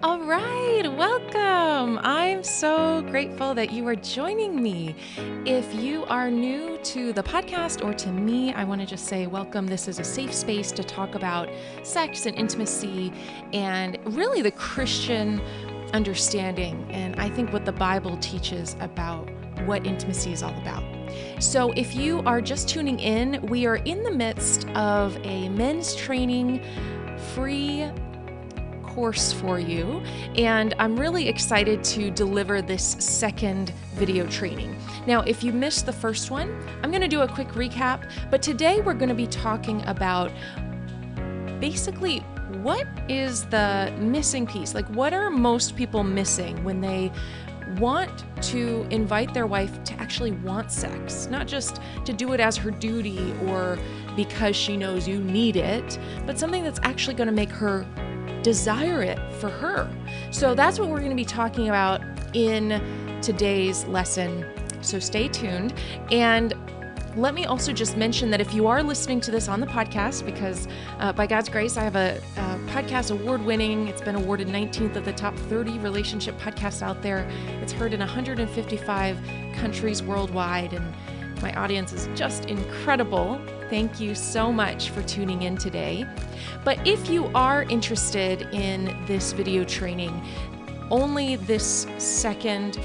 All right, welcome. I'm so grateful that you are joining me. If you are new to the podcast or to me, I want to just say welcome. This is a safe space to talk about sex and intimacy and really the Christian understanding, and I think what the Bible teaches about what intimacy is all about. So if you are just tuning in, we are in the midst of a men's training free course for you, and I'm really excited to deliver this second video training. Now, if you missed the first one, I'm going to do a quick recap, but today we're going to be talking about basically what is the missing piece? Like, what are most people missing when they want to invite their wife to actually want sex, not just to do it as her duty or because she knows you need it, but something that's actually going to make her desire it for her. So that's what we're going to be talking about in today's lesson. So stay tuned. And let me also just mention that if you are listening to this on the podcast, because by God's grace, I have a podcast award-winning, it's been awarded 19th of the top 30 relationship podcasts out there. It's heard in 155 countries worldwide, and my audience is just incredible. Thank you so much for tuning in today. But if you are interested in this video training, only this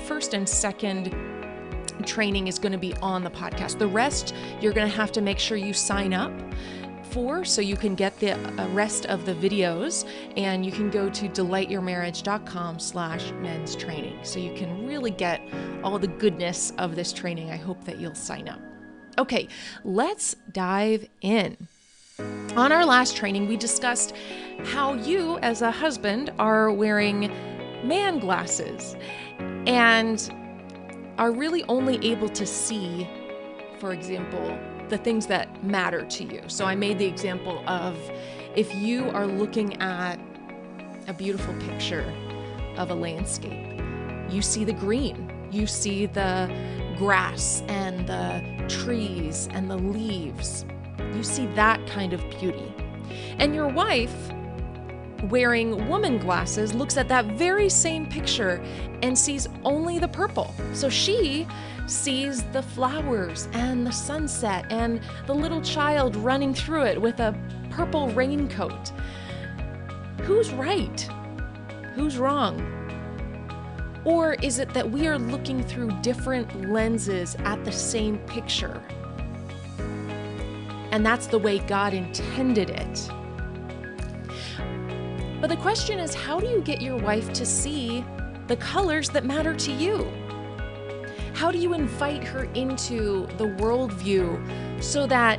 first and second training is going to be on the podcast. The rest, you're going to have to make sure you sign up for, so you can get the rest of the videos, and you can go to delightyourmarriage.com/men's training. So you can really get all the goodness of this training. I hope that you'll sign up. Okay, let's dive in. On our last training, we discussed how you as a husband are wearing man glasses and are really only able to see, for example, the things that matter to you. So I made the example of if you are looking at a beautiful picture of a landscape, you see the green, you see the grass and the trees and the leaves. You see that kind of beauty. And your wife, wearing woman glasses, looks at that very same picture and sees only the purple. So she sees the flowers and the sunset and the little child running through it with a purple raincoat. Who's right? Who's wrong? Or is it that we are looking through different lenses at the same picture? And that's the way God intended it. But the question is, how do you get your wife to see the colors that matter to you? How do you invite her into the worldview so that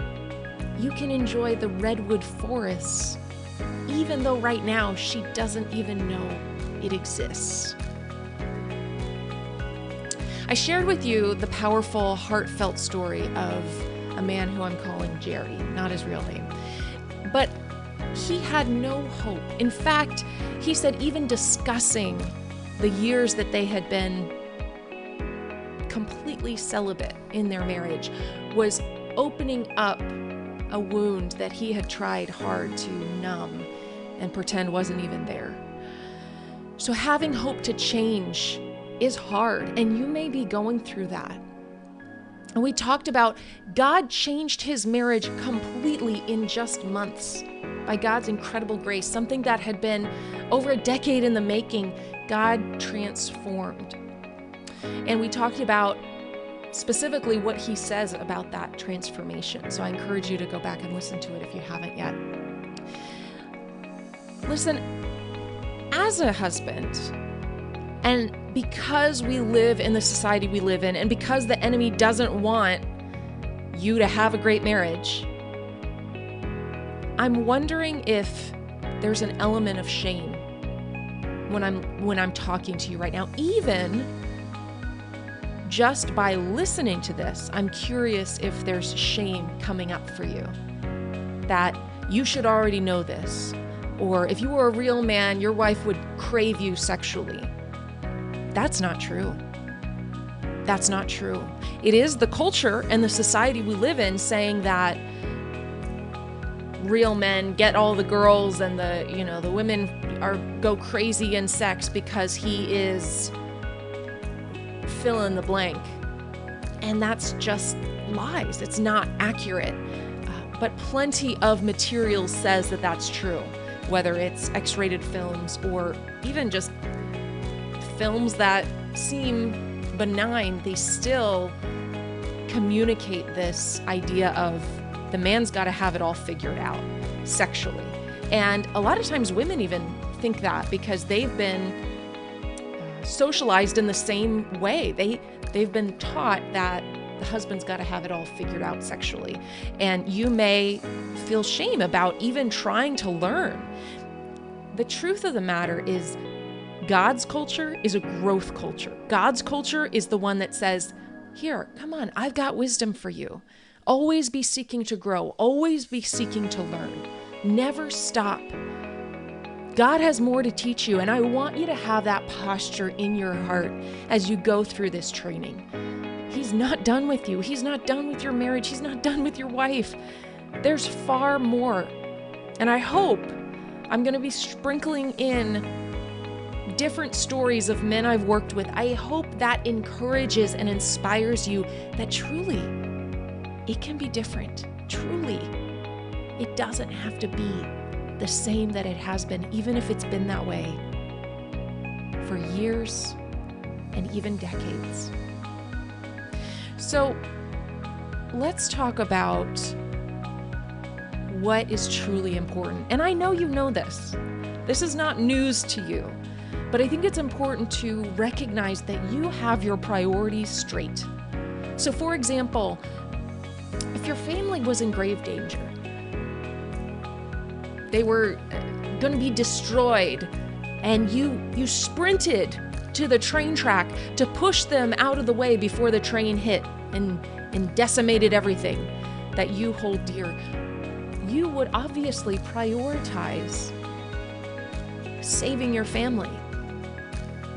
you can enjoy the redwood forests, even though right now she doesn't even know it exists? I shared with you the powerful, heartfelt story of a man who I'm calling Jerry, not his real name. But he had no hope. In fact, he said even discussing the years that they had been completely celibate in their marriage was opening up a wound that he had tried hard to numb and pretend wasn't even there. So having hope to change is hard, and you may be going through that. And we talked about God changed his marriage completely in just months by God's incredible grace. Something that had been over a decade in the making, God transformed. And we talked about specifically what he says about that transformation. So I encourage you to go back and listen to it if you haven't yet. Listen, as a husband, and because we live in the society we live in, and because the enemy doesn't want you to have a great marriage, I'm wondering if there's an element of shame when I'm talking to you right now. Even just by listening to this, I'm curious if there's shame coming up for you, that you should already know this, or if you were a real man, your wife would crave you sexually. That's not true. That's not true. It is the culture and the society we live in saying that real men get all the girls and the women go crazy in sex because he is fill in the blank. And that's just lies. It's not accurate. But plenty of material says that that's true, whether it's X-rated films or even just films that seem benign. They still communicate this idea of the man's got to have it all figured out sexually. And a lot of times women even think that because they've been socialized in the same way. They've been taught that the husband's got to have it all figured out sexually. And you may feel shame about even trying to learn. The truth of the matter is God's culture is a growth culture. God's culture is the one that says, here, come on, I've got wisdom for you. Always be seeking to grow. Always be seeking to learn. Never stop. God has more to teach you, and I want you to have that posture in your heart as you go through this training. He's not done with you. He's not done with your marriage. He's not done with your wife. There's far more. And I hope I'm going to be sprinkling in different stories of men I've worked with. I hope that encourages and inspires you that truly it can be different. Truly, it doesn't have to be the same that it has been, even if it's been that way for years and even decades. So let's talk about what is truly important. And I know you know this. This is not news to you, but I think it's important to recognize that you have your priorities straight. So for example, if your family was in grave danger, they were going to be destroyed, and you sprinted to the train track to push them out of the way before the train hit and decimated everything that you hold dear, you would obviously prioritize saving your family.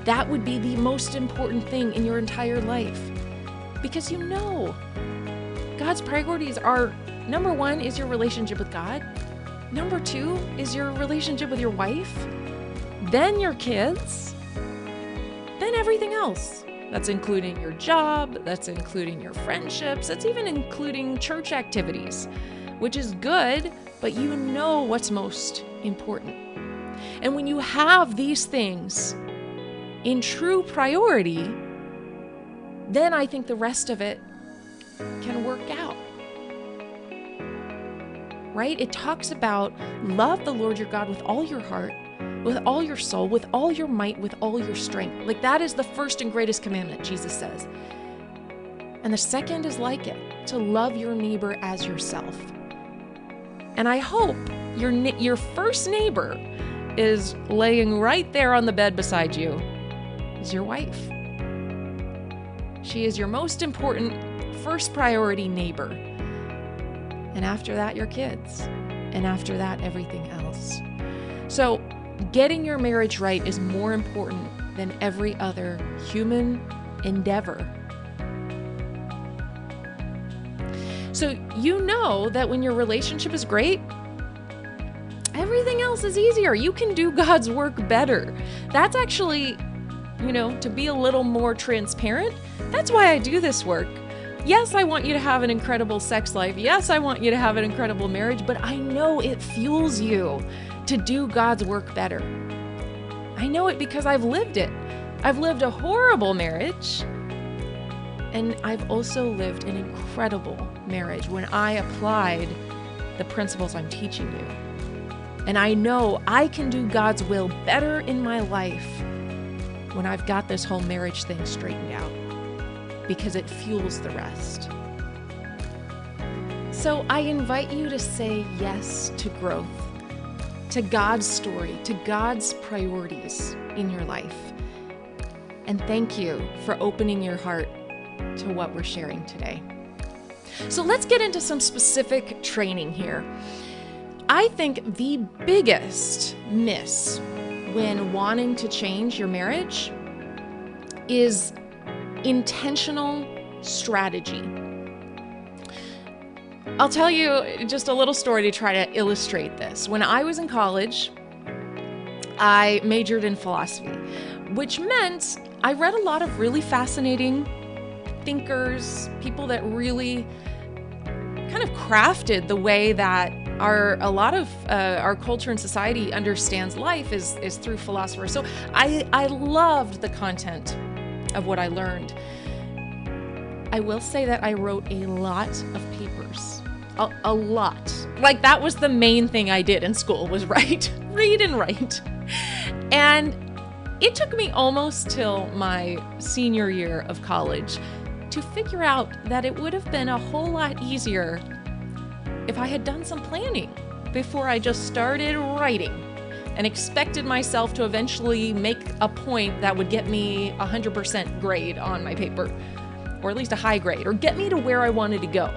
That would be the most important thing in your entire life, because you know God's priorities are, number one is your relationship with God. Number two is your relationship with your wife, then your kids, then everything else. That's including your job, that's including your friendships, that's even including church activities, which is good, but you know what's most important. And when you have these things in true priority, then I think the rest of it can work out. Right? It talks about love the Lord your God with all your heart, with all your soul, with all your might, with all your strength. Like that is the first and greatest commandment, Jesus says. And the second is like it, to love your neighbor as yourself. And I hope your first neighbor is laying right there on the bed beside you, is your wife. She is your most important, first priority neighbor. And after that, your kids. And after that, everything else. So getting your marriage right is more important than every other human endeavor. So you know that when your relationship is great, everything else is easier. You can do God's work better. That's actually, to be a little more transparent, that's why I do this work. Yes, I want you to have an incredible sex life. Yes, I want you to have an incredible marriage, but I know it fuels you to do God's work better. I know it because I've lived it. I've lived a horrible marriage, and I've also lived an incredible marriage when I applied the principles I'm teaching you. And I know I can do God's will better in my life when I've got this whole marriage thing straightened out, because it fuels the rest. So I invite you to say yes to growth, to God's story, to God's priorities in your life. And thank you for opening your heart to what we're sharing today. So let's get into some specific training here. I think the biggest miss when wanting to change your marriage is intentional strategy. I'll tell you just a little story to try to illustrate this. When I was in college, I majored in philosophy, which meant I read a lot of really fascinating thinkers, people that really kind of crafted the way that a lot of our culture and society understands life is through philosophers. So I loved the content of what I learned. I will say that I wrote a lot of papers. A lot. Like, that was the main thing I did in school, was read and write. And it took me almost till my senior year of college to figure out that it would have been a whole lot easier if I had done some planning before I just started writing and expected myself to eventually make a point that would get me 100% grade on my paper, or at least a high grade, or get me to where I wanted to go.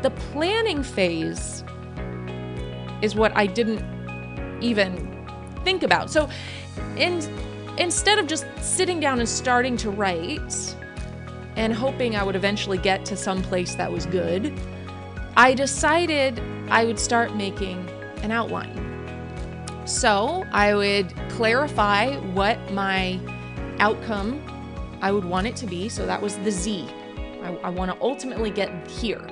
The planning phase is what I didn't even think about. So instead of just sitting down and starting to write and hoping I would eventually get to some place that was good, I decided I would start making an outline. So I would clarify what my outcome I would want it to be. So that was the Z. I want to ultimately get here.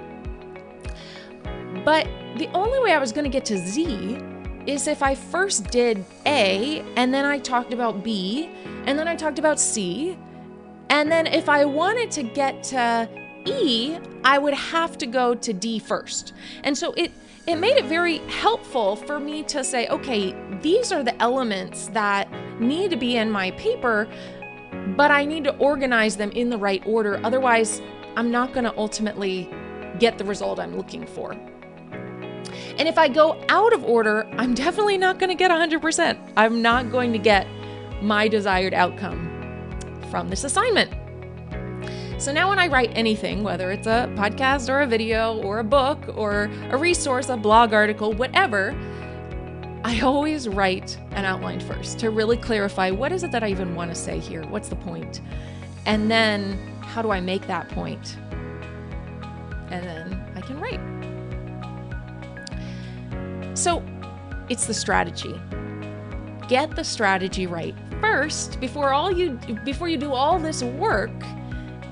But the only way I was going to get to Z is if I first did A, and then I talked about B, and then I talked about C, and then if I wanted to get to E, I would have to go to D first. And so it made it very helpful for me to say, okay, these are the elements that need to be in my paper, but I need to organize them in the right order. Otherwise, I'm not going to ultimately get the result I'm looking for. And if I go out of order, I'm definitely not going to get 100%. I'm not going to get my desired outcome from this assignment. So now when I write anything, whether it's a podcast or a video or a book or a resource, a blog article, whatever, I always write an outline first to really clarify, what is it that I even want to say here? What's the point? And then how do I make that point? And then I can write. So it's the strategy. Get the strategy right first before you do all this work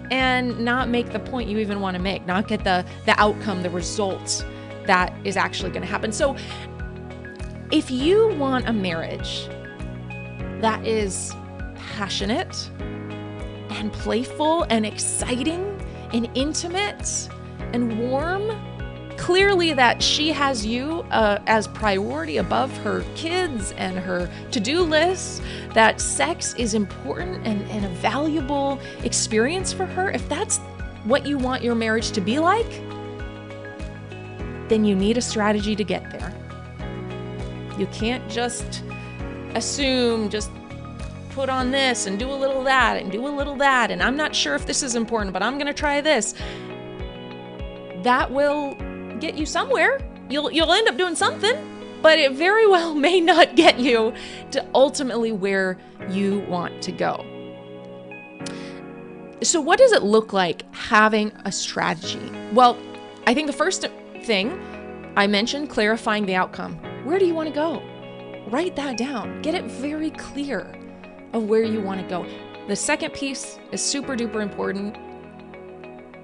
and not make the point you even want to make, not get the outcome, the results that is actually going to happen. So if you want a marriage that is passionate and playful and exciting and intimate and warm, clearly that she has you as priority above her kids and her to-do lists, that sex is important and a valuable experience for her, if that's what you want your marriage to be like, then you need a strategy to get there. You can't just assume, just put on this and do a little that and do a little that, and I'm not sure if this is important, but I'm going to try this. That will get you somewhere. You'll end up doing something, but it very well may not get you to ultimately where you want to go. So what does it look like having a strategy? Well, I think the first thing I mentioned, clarifying the outcome. Where do you want to go? Write that down. Get it very clear of where you want to go. The second piece is super duper important,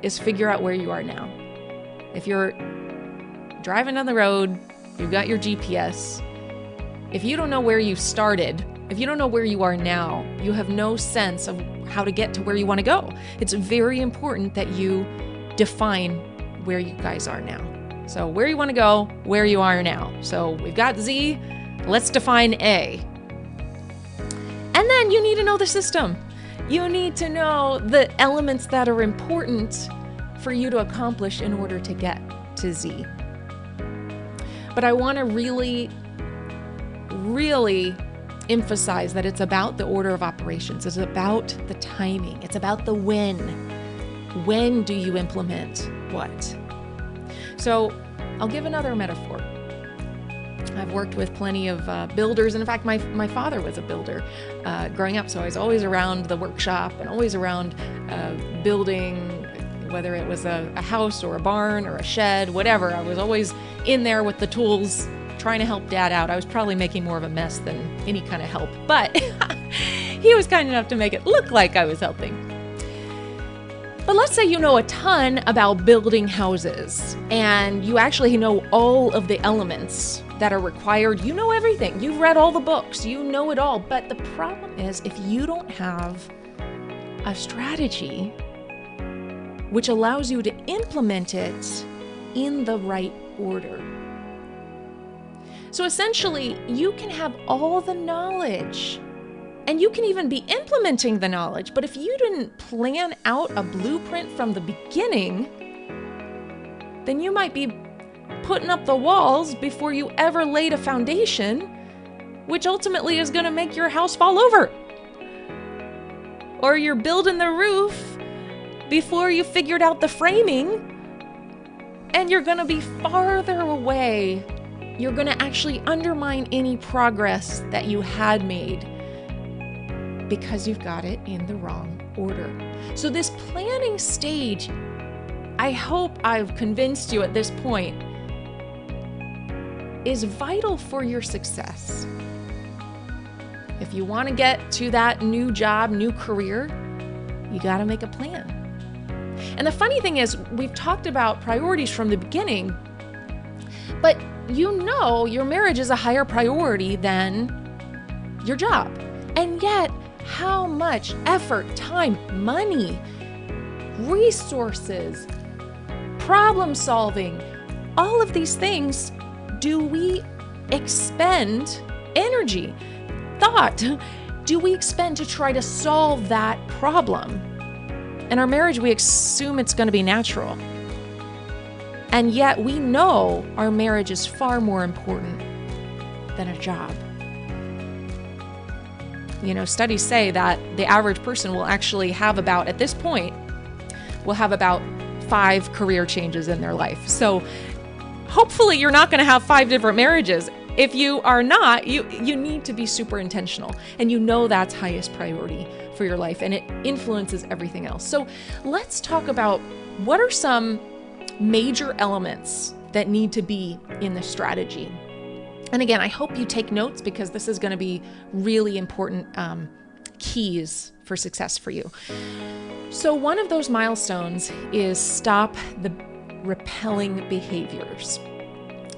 is figure out where you are now. If you're driving down the road, you've got your GPS. If you don't know where you started, if you don't know where you are now, you have no sense of how to get to where you want to go. It's very important that you define where you guys are now. So where you want to go, where you are now. So we've got Z, let's define A. And then you need to know the system. You need to know the elements that are important for you to accomplish in order to get to Z. But I want to really, really emphasize that it's about the order of operations. It's about the timing. It's about the when. When do you implement what? So I'll give another metaphor. I've worked with plenty of builders, and in fact, my father was a builder growing up, so I was always around the workshop and always around building, whether it was a house or a barn or a shed, whatever. I was always in there with the tools trying to help Dad out. I was probably making more of a mess than any kind of help, but he was kind enough to make it look like I was helping. But let's say you know a ton about building houses and you actually know all of the elements that are required. You know everything. You've read all the books. You know it all. But the problem is if you don't have a strategy which allows you to implement it in the right order. So essentially, you can have all the knowledge and you can even be implementing the knowledge, but if you didn't plan out a blueprint from the beginning, then you might be putting up the walls before you ever laid a foundation, which ultimately is going to make your house fall over. Or you're building the roof before you figured out the framing, and you're going to be farther away. You're going to actually undermine any progress that you had made because you've got it in the wrong order. So this planning stage, I hope I've convinced you at this point, is vital for your success. If you want to get to that new job, new career, you got to make a plan. And the funny thing is, we've talked about priorities from the beginning, but you know your marriage is a higher priority than your job. And yet, how much effort, time, money, resources, problem solving, all of these things do we expend energy, thought, do we expend to try to solve that problem? In our marriage, we assume it's going to be natural. And yet we know our marriage is far more important than a job. You know, studies say that the average person will actually have about, at this point, will have about 5 career changes in their life. So hopefully you're not going to have 5 different marriages. If you are not, you need to be super intentional, and you know that's highest priority for your life, and it influences everything else. So let's talk about what are some major elements that need to be in the strategy. And again, I hope you take notes because this is going to be really important keys for success for you. So one of those milestones is stop the repelling behaviors.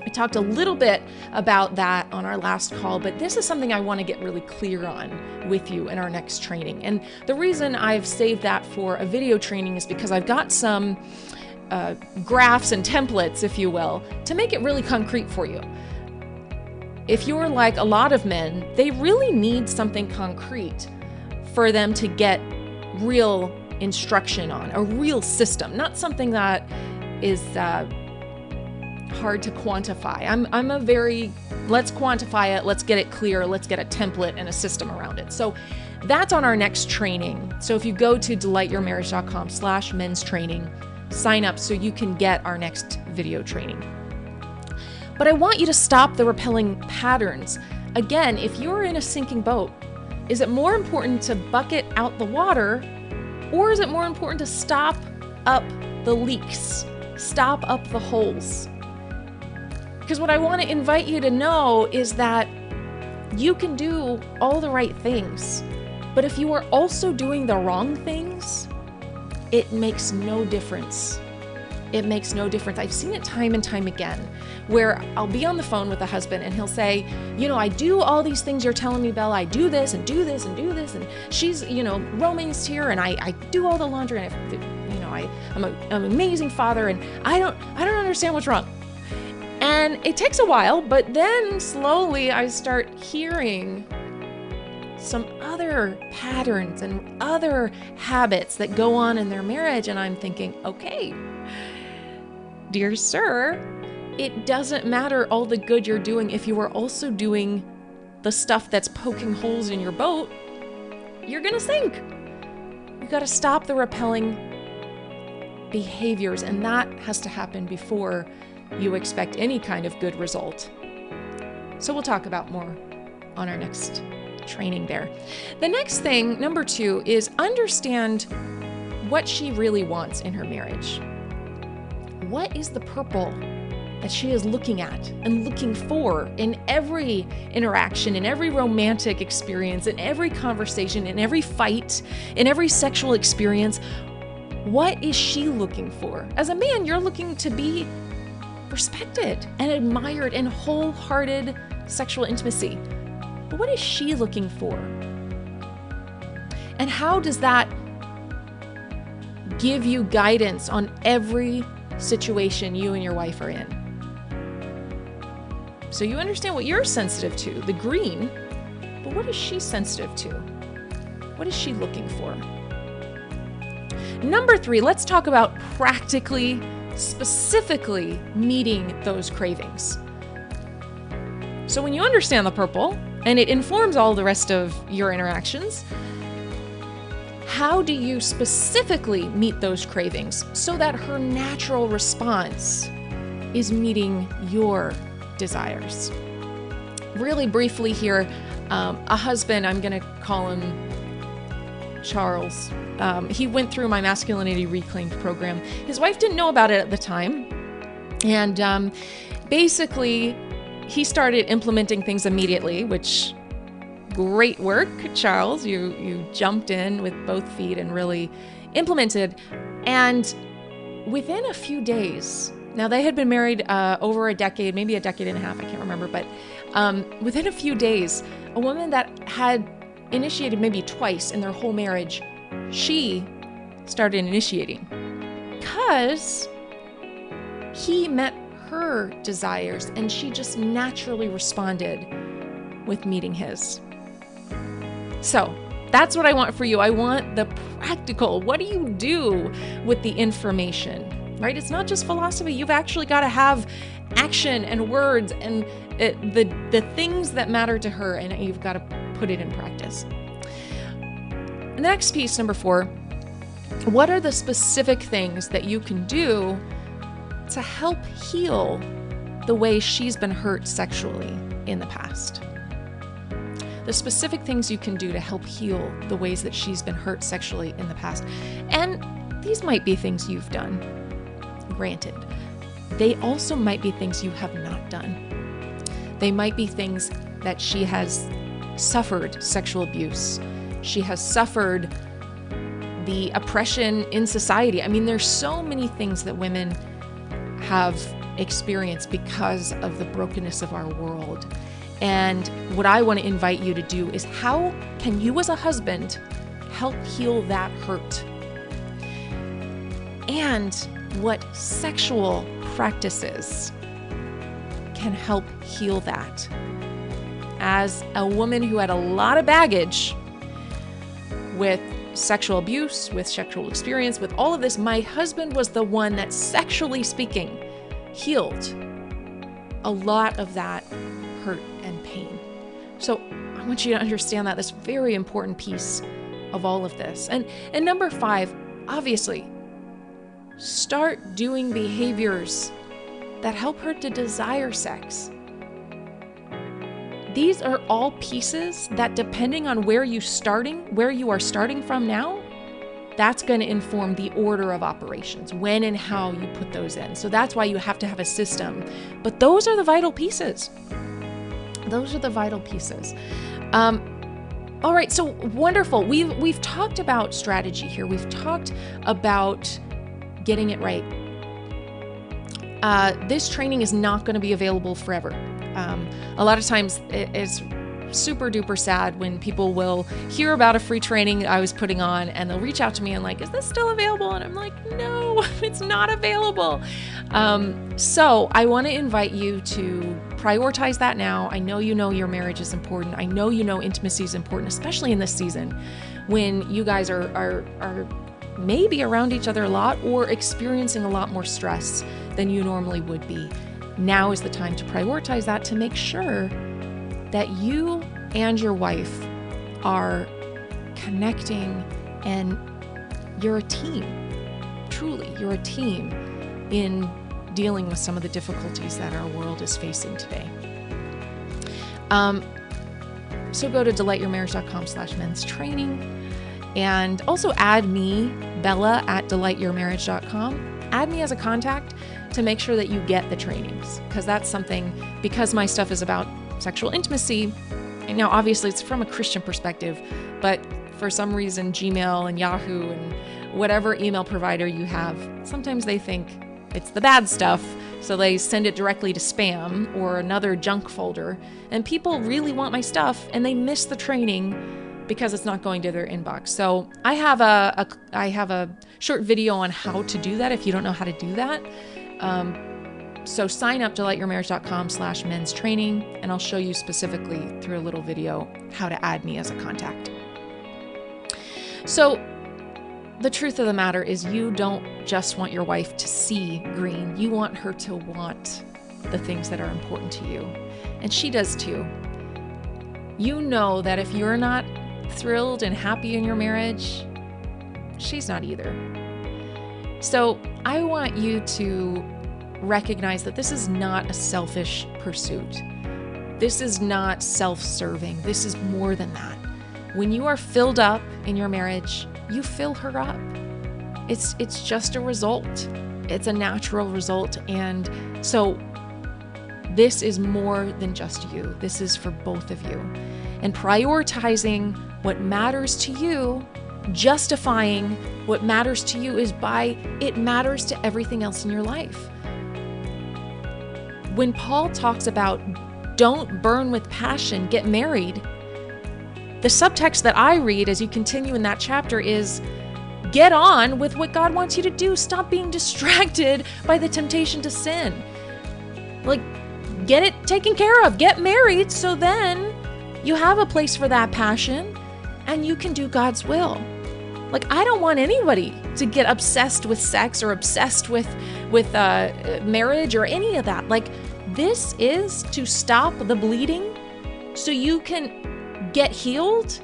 I talked a little bit about that on our last call, but this is something I want to get really clear on with you in our next training. And the reason I've saved that for a video training is because I've got some graphs and templates, if you will, to make it really concrete for you. If you're like a lot of men, they really need something concrete for them to get real instruction on, a real system, not something that is hard to quantify. I'm a very, let's quantify it, let's get it clear, let's get a template and a system around it. So that's on our next training. So if you go to delightyourmarriage.com/men's training, sign up so you can get our next video training. But I want you to stop the repelling patterns. Again, if you're in a sinking boat, is it more important to bucket out the water, or is it more important to stop up the leaks, stop up the holes? Because what I want to invite you to know is that you can do all the right things, but if you are also doing the wrong things, it makes no difference. It makes no difference. I've seen it time and time again where I'll be on the phone with a husband and he'll say, you know, I do all these things you're telling me, Bella. I do this and do this and do this. And she's, you know, romanced here and I do all the laundry and I'm an amazing father and I don't understand what's wrong. And it takes a while, but then slowly I start hearing some other patterns and other habits that go on in their marriage. And I'm thinking, okay, dear sir, it doesn't matter all the good you're doing if you are also doing the stuff that's poking holes in your boat. You're going to sink. You got to stop the repelling behaviors, and that has to happen before you expect any kind of good result. So we'll talk about more on our next training there. The next thing, number 2, is understand what she really wants in her marriage. What is the purple that she is looking at and looking for in every interaction, in every romantic experience, in every conversation, in every fight, in every sexual experience? What is she looking for? As a man, you're looking to be respected and admired in wholehearted sexual intimacy. But what is she looking for? And how does that give you guidance on every situation you and your wife are in? So you understand what you're sensitive to, the green, but what is she sensitive to? What is she looking for? Number 3, let's talk about practically, specifically meeting those cravings. So when you understand the purple, and it informs all the rest of your interactions, how do you specifically meet those cravings so that her natural response is meeting your desires? Really briefly here, a husband, I'm going to call him Charles. He went through my Masculinity Reclaimed program. His wife didn't know about it at the time. And basically, he started implementing things immediately, which great work, Charles. You jumped in with both feet and really implemented. And within a few days, now they had been married over a decade, maybe a decade and a half, I can't remember, but within a few days, a woman that had initiated maybe twice in their whole marriage, she started initiating because he met her desires and she just naturally responded with meeting his. So that's what I want for you. I want the practical. What do you do with the information, right? It's not just philosophy. You've actually got to have action and words and the things that matter to her, and you've got to put it in practice. The next piece, number 4, what are the specific things that you can do to help heal the way she's been hurt sexually in the past? The specific things you can do to help heal the ways that she's been hurt sexually in the past. And these might be things you've done, granted. They also might be things you have not done. They might be things that she has suffered sexual abuse. She has suffered the oppression in society. I mean, there's so many things that women have experienced because of the brokenness of our world. And what I want to invite you to do is, how can you as a husband help heal that hurt? And what sexual practices can help heal that? As a woman who had a lot of baggage with sexual abuse, with sexual experience, with all of this, my husband was the one that, sexually speaking, healed a lot of that hurt and pain. So I want you to understand that this very important piece of all of this. And number 5, obviously, start doing behaviors that help her to desire sex. These are all pieces that, depending on where you are starting from now, that's going to inform the order of operations, when and how you put those in. So that's why you have to have a system. But those are the vital pieces. Those are the vital pieces. All right, so wonderful. We've talked about strategy here. We've talked about getting it right. This training is not going to be available forever. A lot of times it's super duper sad when people will hear about a free training I was putting on and they'll reach out to me and like, is this still available? And I'm like, no, it's not available. So I want to invite you to prioritize that now. I know you know your marriage is important. I know you know intimacy is important, especially in this season when you guys are maybe around each other a lot or experiencing a lot more stress than you normally would be. Now is the time to prioritize that, to make sure that you and your wife are connecting and you're a team. Truly, you're a team in dealing with some of the difficulties that our world is facing today. So go to delightyourmarriage.com/men's training And also add me, Bella at delightyourmarriage.com. Add me as a contact to make sure that you get the trainings, because that's something, because my stuff is about sexual intimacy. And now obviously it's from a Christian perspective, but for some reason Gmail and Yahoo and whatever email provider you have, sometimes they think it's the bad stuff, so they send it directly to spam or another junk folder. And people really want my stuff and they miss the training because it's not going to their inbox. So I have a short video on how to do that if you don't know how to do that. So sign up to delightyourmarriage.com/men's training, and I'll show you specifically through a little video how to add me as a contact. So the truth of the matter is, you don't just want your wife to see green. You want her to want the things that are important to you. And she does too. You know that if you're not thrilled and happy in your marriage, she's not either. So I want you to recognize that this is not a selfish pursuit. This is not self-serving. This is more than that. When you are filled up in your marriage, you fill her up. It's just a result. It's a natural result. And so this is more than just you. This is for both of you. And prioritizing what matters to you, justifying what matters to you, is by it matters to everything else in your life. When Paul talks about don't burn with passion, get married, the subtext that I read as you continue in that chapter is get on with what God wants you to do. Stop being distracted by the temptation to sin. Like, get it taken care of. Get married so then you have a place for that passion and you can do God's will. Like, I don't want anybody to get obsessed with sex or obsessed with marriage or any of that. Like, this is to stop the bleeding so you can get healed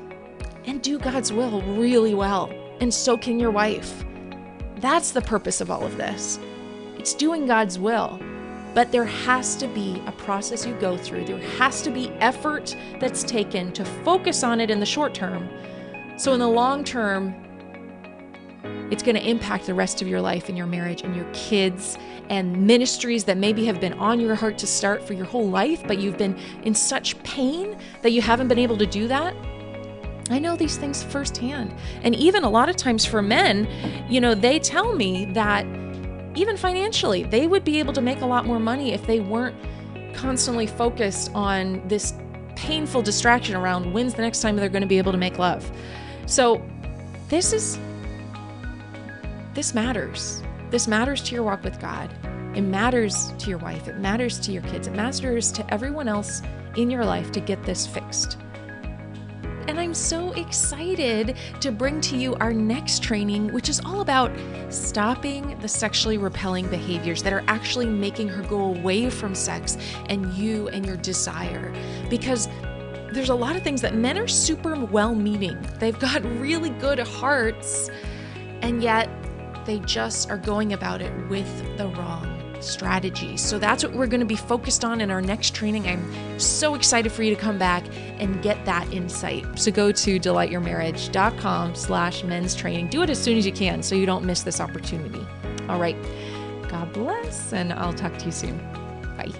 and do God's will really well. And so can your wife. That's the purpose of all of this. It's doing God's will. But there has to be a process you go through. There has to be effort that's taken to focus on it in the short term. So in the long term, it's going to impact the rest of your life and your marriage and your kids and ministries that maybe have been on your heart to start for your whole life, but you've been in such pain that you haven't been able to do that. I know these things firsthand. And even a lot of times for men, they tell me that even financially, they would be able to make a lot more money if they weren't constantly focused on this painful distraction around when's the next time they're going to be able to make love. So this matters. This matters to your walk with God. It matters to your wife. It matters to your kids. It matters to everyone else in your life to get this fixed. And I'm so excited to bring to you our next training, which is all about stopping the sexually repelling behaviors that are actually making her go away from sex and you and your desire. Because there's a lot of things that men are super well-meaning. They've got really good hearts, and yet they just are going about it with the wrong strategy. So that's what we're going to be focused on in our next training. I'm so excited for you to come back and get that insight. So go to delightyourmarriage.com/men's training. Do it as soon as you can so you don't miss this opportunity. All right. God bless, and I'll talk to you soon. Bye.